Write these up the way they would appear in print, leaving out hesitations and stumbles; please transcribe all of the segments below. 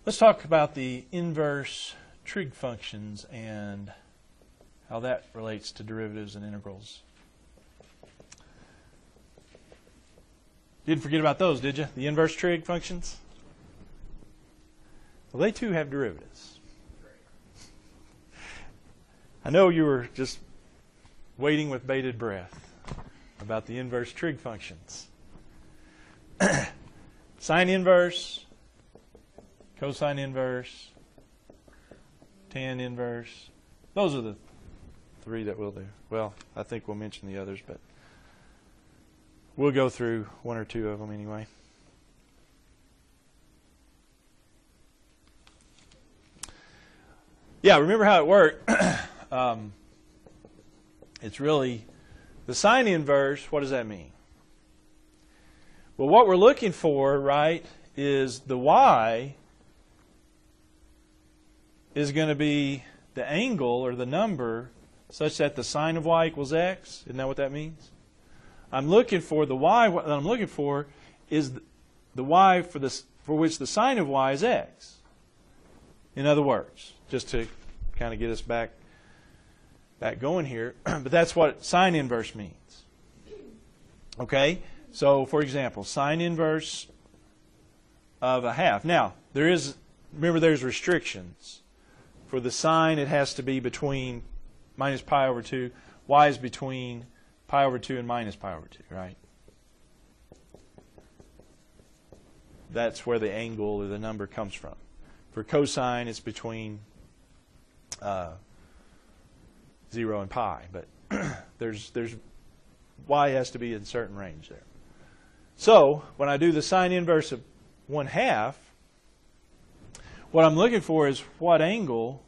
Let's talk about the inverse trig functions and how that relates to derivatives and integrals. Didn't forget about those, did you? The inverse trig functions? Well, they too have derivatives. I know you were just waiting with bated breath about the inverse trig functions. Sine inverse, cosine inverse, tan inverse. Those are the three that we'll do. Well, I think we'll mention the others, but we'll go through one or two of them anyway. Yeah, remember how it worked. It's really the sine inverse. What does that mean? Well, what we're looking for, right, is the y is going to be the angle or the number such that the sine of y equals x. Isn't that what that means? I'm looking for the y. What I'm looking for is the y for which the sine of y is x. In other words, just to kind of get us back going here, but that's what sine inverse means. Okay? So, for example, sine inverse of a half. Now, remember there's restrictions. For the sine, it has to be between minus pi over 2. Y is between pi over 2 and minus pi over 2, right? That's where the angle or the number comes from. For cosine, it's between 0 and pi, but there's y has to be in a certain range there. So when I do the sine inverse of 1/2, what I'm looking for is what angle,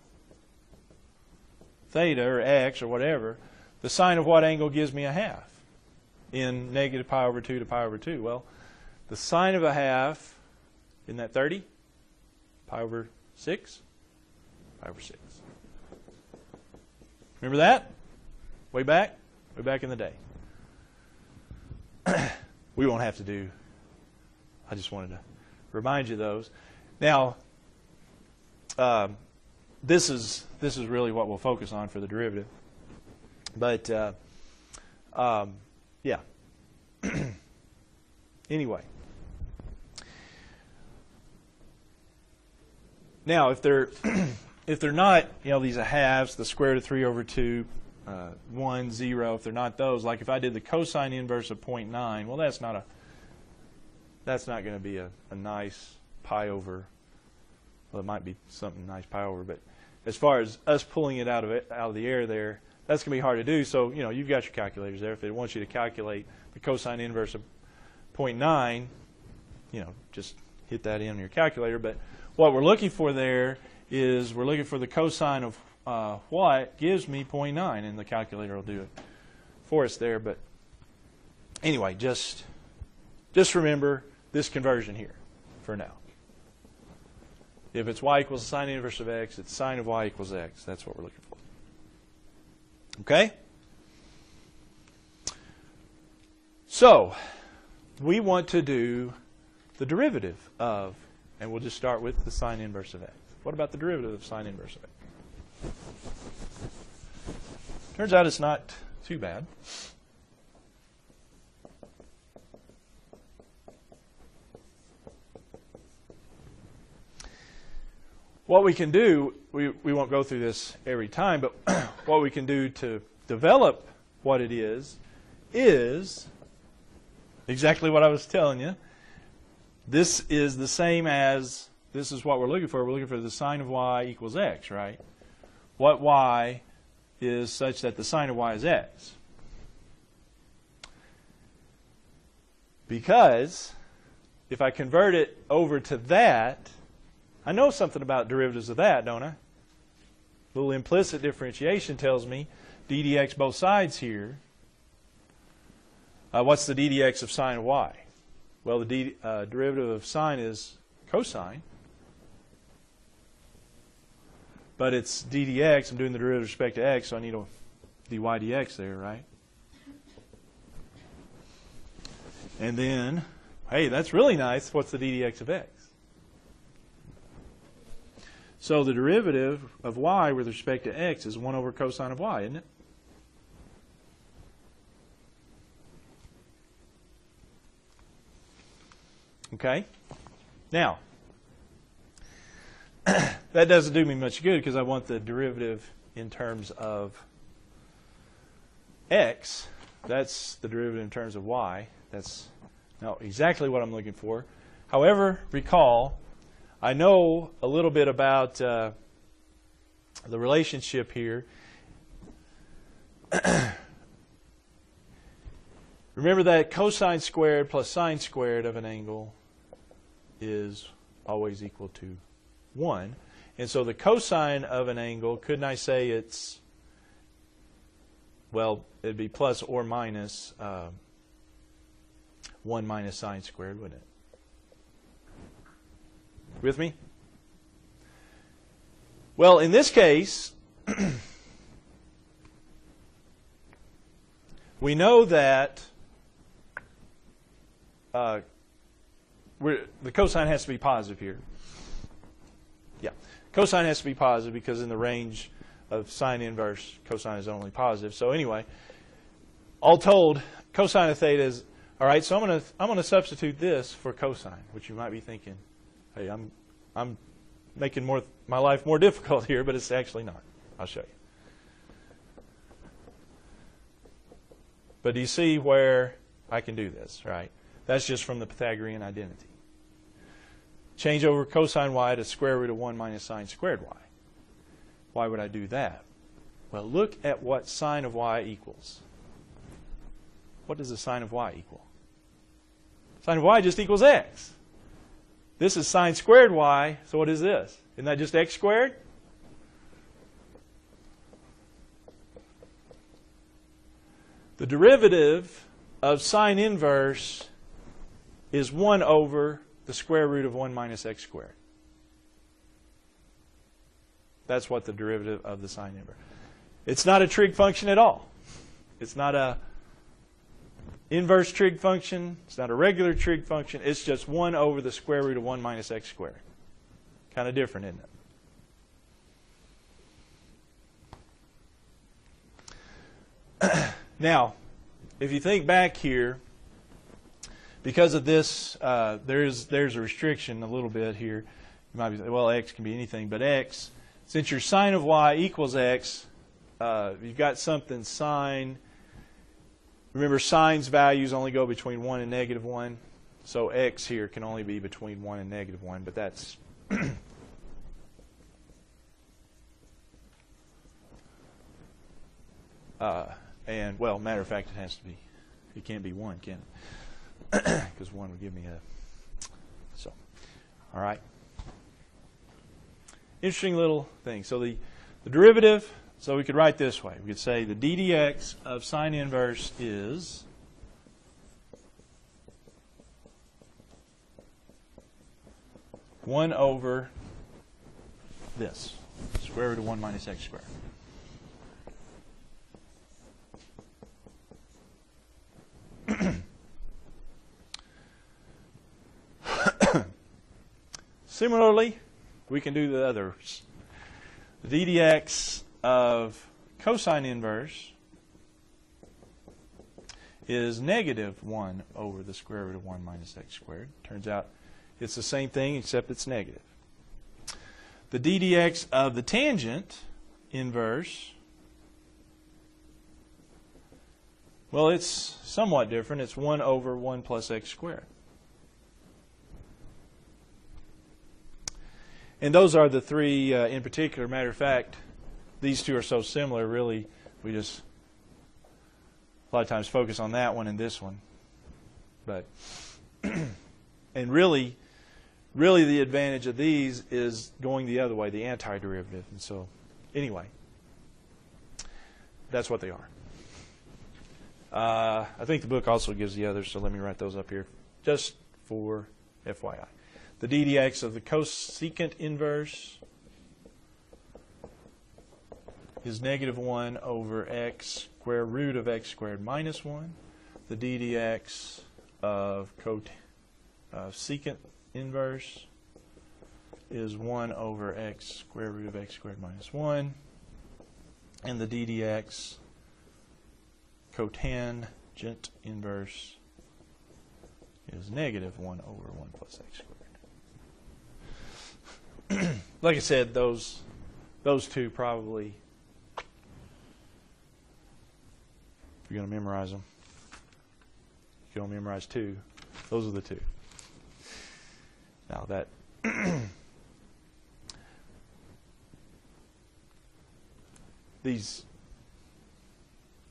theta or x or whatever, the sine of what angle gives me a half in negative pi over 2 to pi over 2. Well, the sine of a half, isn't that 30? Pi over 6? Pi over 6. Remember that? Way back in the day. We won't have to do. I just wanted to remind you of those. Now, this is really what we'll focus on for the derivative. But yeah. Anyway. Now, if they're not, these are halves, the square root of 3 over 2, 1, 0, if they're not those, like if I did the cosine inverse of 0.9, well, that's not going to be a nice pi over, well, it might be something nice pi over, but as far as us pulling it out of the air there, that's going to be hard to do. So, you've got your calculators there. If it wants you to calculate the cosine inverse of 0.9, just hit that in your calculator. But what we're looking for there is we're looking for the cosine of what gives me 0.9, and the calculator will do it for us there. But anyway, just remember this conversion here for now. If it's y equals the sine inverse of x, it's sine of y equals x. That's what we're looking for. Okay? So, we want to do the derivative of, and we'll just start with the sine inverse of x. What about the derivative of sine inverse of x? Turns out it's not too bad. What we can do, we won't go through this every time, but what we can do to develop what it is exactly what I was telling you. This is the same as, this is what we're looking for. We're looking for the sine of y equals x, right? What y is such that the sine of y is x? Because if I convert it over to that, I know something about derivatives of that, don't I? A little implicit differentiation tells me d dx both sides here. What's the d dx of sine of y? Well, the derivative of sine is cosine. But it's d dx. I'm doing the derivative with respect to x, so I need a dy dx there, right? And then, hey, that's really nice. What's the d dx of x? So the derivative of y with respect to x is 1 over cosine of y, isn't it? Okay? Now, that doesn't do me much good because I want the derivative in terms of x. That's the derivative in terms of y. That's not exactly what I'm looking for. However, recall, I know a little bit about the relationship here. Remember that cosine squared plus sine squared of an angle is always equal to 1. And so the cosine of an angle, couldn't I say it's, well, it'd be plus or minus 1 minus sine squared, wouldn't it? With me? Well, in this case, we know that the cosine has to be positive here. Yeah, cosine has to be positive because in the range of sine inverse, cosine is only positive. So anyway, all told, cosine of theta is, all right, so I'm going to substitute this for cosine, which you might be thinking, hey, I'm making my life more difficult here, but it's actually not. I'll show you. But do you see where I can do this, right? That's just from the Pythagorean identity. Change over cosine y to square root of 1 minus sine squared y. Why would I do that? Well, look at what sine of y equals. What does the sine of y equal? Sine of y just equals x. This is sine squared y, so what is this? Isn't that just x squared? The derivative of sine inverse is 1 over the square root of 1 minus x squared. That's what the derivative of the sine inverse. It's not a trig function at all. It's not a inverse trig function. It's not a regular trig function. It's just 1 over the square root of 1 minus x squared. Kind of different, isn't it? Now, if you think back here, because of this, there's a restriction a little bit here. You might be saying, well, x can be anything but x. Since your sine of y equals x, you've got something sine. Remember, sine's values only go between 1 and negative 1. So x here can only be between 1 and negative 1, but that's and, well, matter of fact, it can't be 1, can it? Because 1 would give me a, so, all right. Interesting little thing. So the derivative, so we could write this way. We could say the d dx of sine inverse is one over this, square root of 1 minus x squared. Similarly, we can do the others. The d dx of cosine inverse is negative 1 over the square root of 1 minus x squared. Turns out it's the same thing except it's negative. The d dx of the tangent inverse, well, it's somewhat different. It's 1 over 1 plus x squared. And those are the three in particular. Matter of fact, these two are so similar, really, we just a lot of times focus on that one and this one. But and really the advantage of these is going the other way, the antiderivative. And so, anyway, that's what they are. I think the book also gives the others, so let me write those up here just for FYI. The d dx of the cosecant inverse is negative 1 over x square root of x squared minus 1. The d dx of secant inverse is 1 over x square root of x squared minus 1. And the d dx cotangent inverse is negative 1 over 1 plus x squared. Like I said, those two probably, if you're going to memorize them, you can only memorize two. Those are the two. Now that these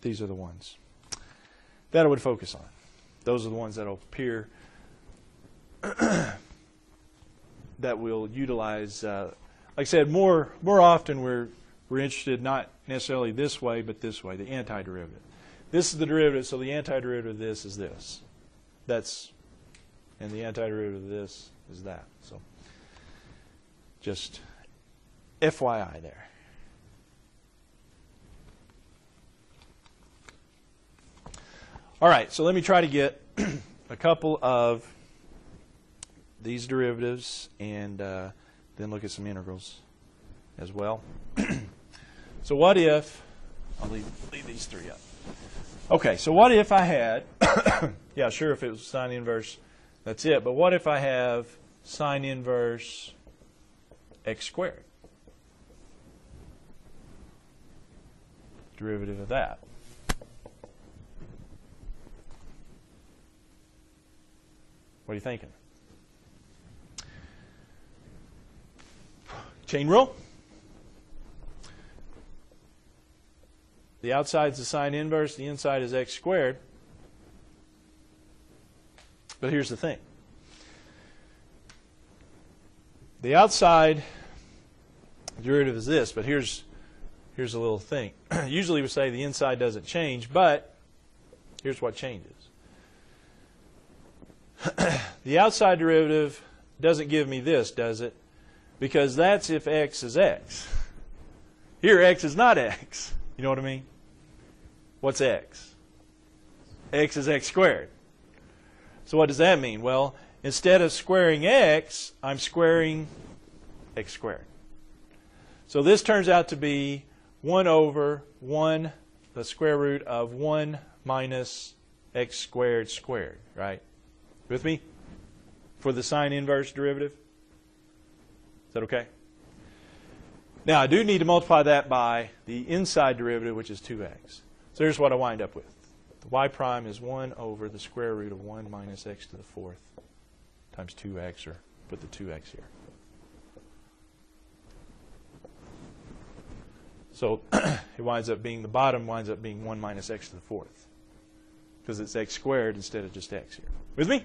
are the ones that I would focus on. Those are the ones that will appear that we'll utilize. Like I said, more often we're interested not necessarily this way, but this way, the antiderivative. This is the derivative, so the antiderivative of this is this. And the antiderivative of this is that. So just FYI there. All right, so let me try to get a couple of these derivatives and then look at some integrals as well. So what if, I'll leave these three up. Okay, so what if I had, yeah, sure, if it was sine inverse, that's it. But what if I have sine inverse x squared? Derivative of that. What are you thinking? Chain rule. The outside's the sine inverse, the inside is x squared. But here's the thing. The outside derivative is this, but here's a little thing. Usually we say the inside doesn't change, but here's what changes. The outside derivative doesn't give me this, does it? Because that's if x is x. Here x is not x. You know what I mean? What's x? X is x squared. So what does that mean? Well, instead of squaring x, I'm squaring x squared. So this turns out to be 1 over 1, the square root of 1 minus x squared squared, right? With me? For the sine inverse derivative? Is that okay? Now, I do need to multiply that by the inside derivative, which is 2x. So here's what I wind up with. The y prime is 1 over the square root of 1 minus x to the 4th times 2x, or put the 2x here. So it winds up being, the bottom winds up being 1 minus x to the 4th. Because it's x squared instead of just x here. With me?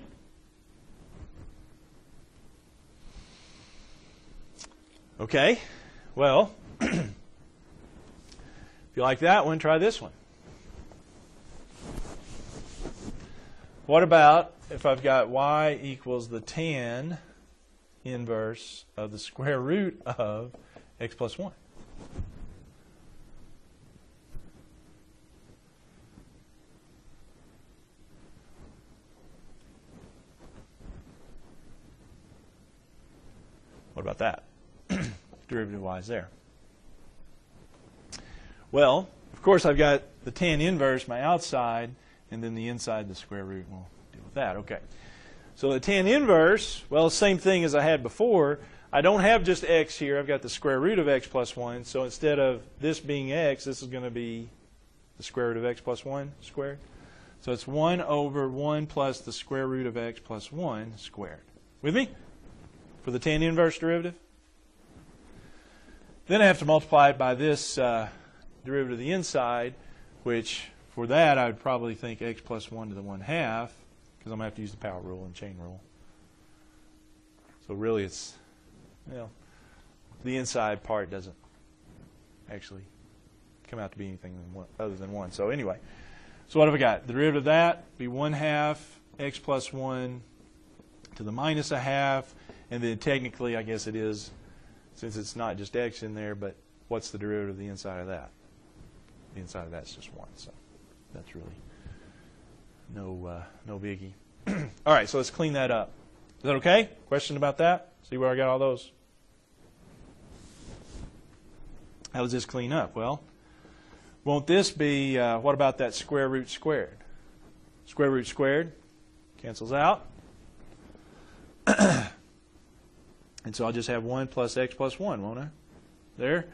Okay. Well, if you like that one, try this one. What about if I've got y equals the tan inverse of the square root of x plus 1? What about that? Derivative-wise there. Well, of course, I've got the tan inverse, my outside, and then the inside, the square root. We'll deal with that. Okay. So the tan inverse, well, same thing as I had before. I don't have just x here. I've got the square root of x plus 1. So instead of this being x, this is going to be the square root of x plus 1 squared. So it's 1 over 1 plus the square root of x plus 1 squared. With me? For the tan inverse derivative. Then I have to multiply it by this derivative of the inside, which for that I would probably think x plus 1 to the 1/2, because I'm going to have to use the power rule and chain rule. So really it's, you know, the inside part doesn't actually come out to be anything other than 1. So anyway, so what have I got? The derivative of that be 1/2 x plus 1 to the minus 1/2, and then technically I guess it is, since it's not just x in there, but what's the derivative of the inside of that? The inside of that's just 1, so that's really no biggie. All right, so let's clean that up. Is that okay? Question about that? See where I got all those How does this clean up? Well, won't this be, what about that square root squared? Square root squared cancels out. And so I'll just have 1 plus x plus 1, won't I? There.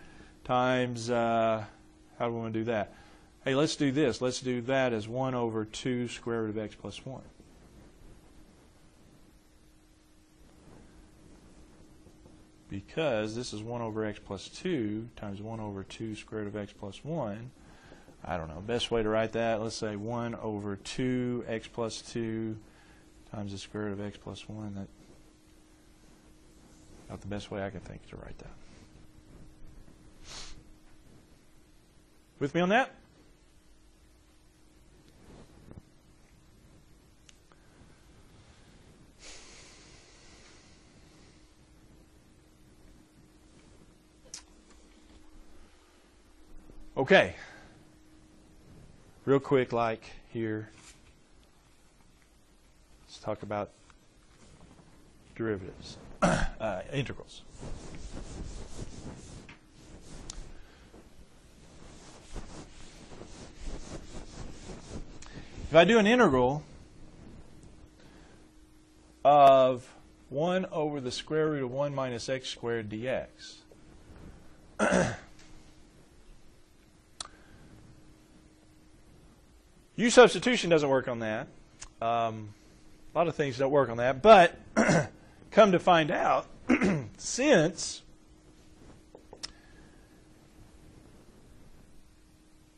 Times, how do we want to do that? Hey, let's do this. Let's do that as 1 over 2 square root of x plus 1. Because this is 1 over x plus 2 times 1 over 2 square root of x plus 1. I don't know. Best way to write that, let's say 1 over 2 x plus 2 times the square root of x plus 1. That's not the best way I can think to write that. With me on that? Okay. Real quick, like here, let's talk about derivatives, integrals. If I do an integral of 1 over the square root of 1 minus x squared dx, U substitution doesn't work on that. A lot of things don't work on that, but come to find out, since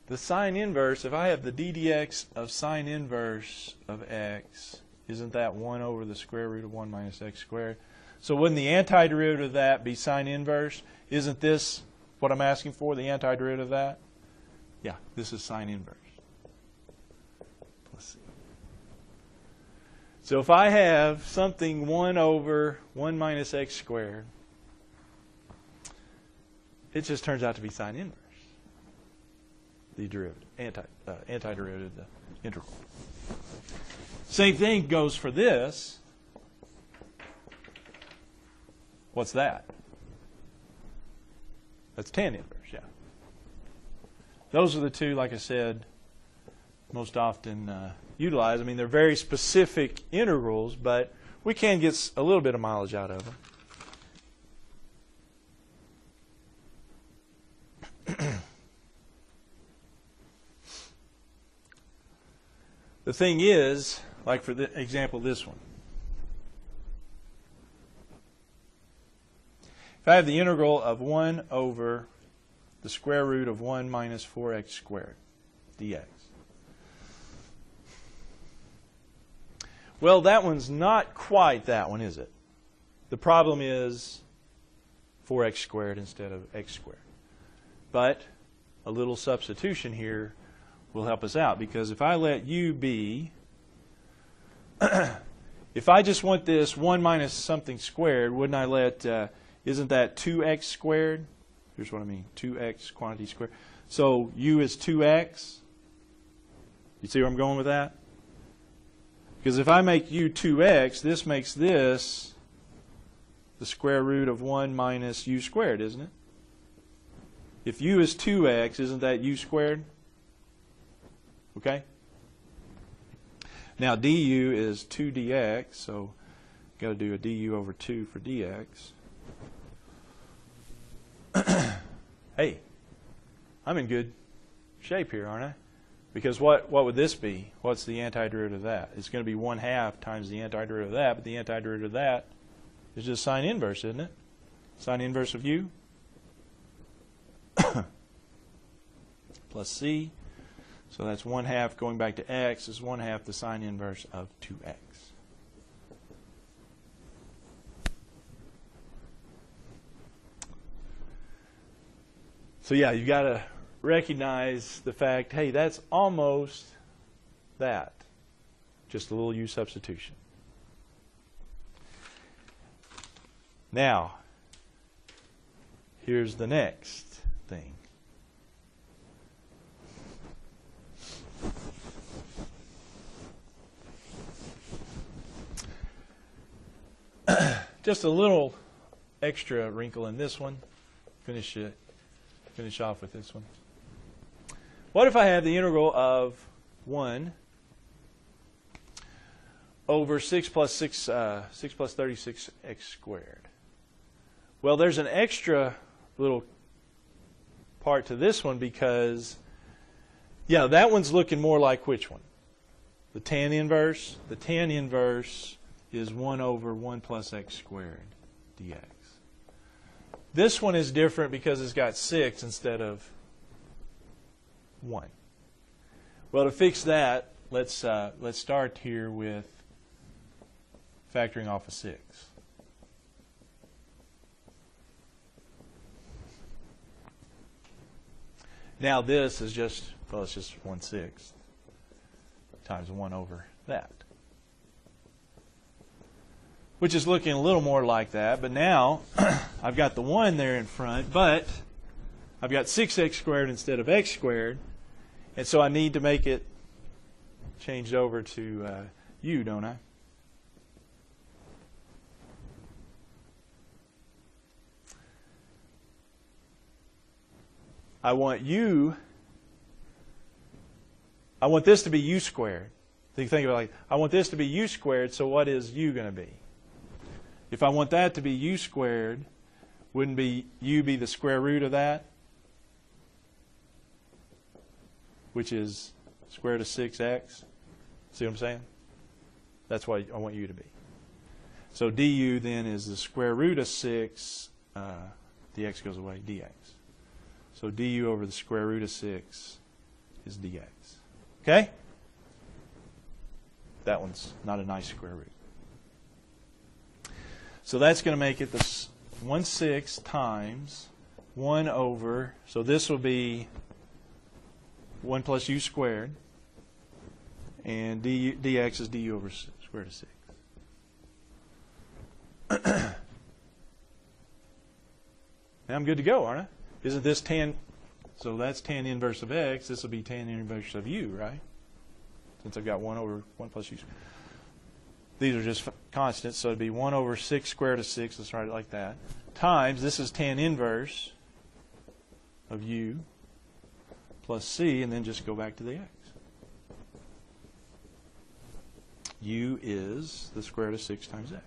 the sine inverse, if I have the d dx of sine inverse of x, isn't that 1 over the square root of 1 minus x squared? So wouldn't the antiderivative of that be sine inverse? Isn't this what I'm asking for, the antiderivative of that? Yeah, this is sine inverse. Let's see. So if I have something 1 over 1 minus x squared, it just turns out to be sine inverse. The derivative, antiderivative of the integral. Same thing goes for this. What's that? That's tan inverse, yeah. Those are the two, like I said, most often utilized. I mean, they're very specific integrals, but we can get a little bit of mileage out of them. The thing is, like for the example, this one. If I have the integral of 1 over the square root of 1 minus 4x squared dx. Well, that one's not quite that one, is it? The problem is 4x squared instead of x squared. But a little substitution here will help us out, because if I let u be, if I just want this 1 minus something squared, wouldn't I let, isn't that 2x squared? Here's what I mean, 2x quantity squared. So u is 2x. You see where I'm going with that? Because if I make u 2x, this makes this the square root of 1 minus u squared, isn't it? If u is 2x, isn't that u squared? Okay? Now du is 2 dx, so got to do a du over 2 for dx. Hey, I'm in good shape here, aren't I? Because what would this be? What's the antiderivative of that? It's going to be 1/2 times the antiderivative of that, but the antiderivative of that is just sine inverse, isn't it? Sine inverse of u plus c. So that's 1/2 going back to x is 1/2 the sine inverse of 2x. So yeah, you've got to recognize the fact, hey, that's almost that. Just a little u substitution. Now, here's the next thing. Just a little extra wrinkle in this one. Finish finish off with this one. What if I have the integral of 1 over 6 plus 36x squared? Well, there's an extra little part to this one because, yeah, that one's looking more like which one? The tan inverse? The tan inverse is 1 over 1 plus x squared dx. This one is different because it's got 6 instead of 1. Well, to fix that, let's start here with factoring off of 6. Now this is just, well, it's just 1/6 times 1 over that, which is looking a little more like that. But now I've got the 1 there in front, but I've got 6x squared instead of x squared, and so I need to make it changed over to u, don't I? I want this to be u squared. Think about it like, I want this to be u squared, so what is u going to be? If I want that to be u squared, wouldn't u be the square root of that? Which is square root of 6x. See what I'm saying? That's what I want u to be. So du then is the square root of 6, the x goes away, dx. So du over the square root of 6 is dx. Okay? That one's not a nice square root. So that's going to make it this 1/6 times 1 over, so this will be 1 plus u squared, and dx is du over square root of 6. Now I'm good to go, aren't I? Isn't this tan? So that's tan inverse of x. This will be tan inverse of u, right? Since I've got 1 over 1 plus u. These are just constants, so it'd be 1 over 6 square root of 6. Let's write it like that. Times, this is tan inverse of u plus c, and then just go back to the x. U is the square root of 6 times x.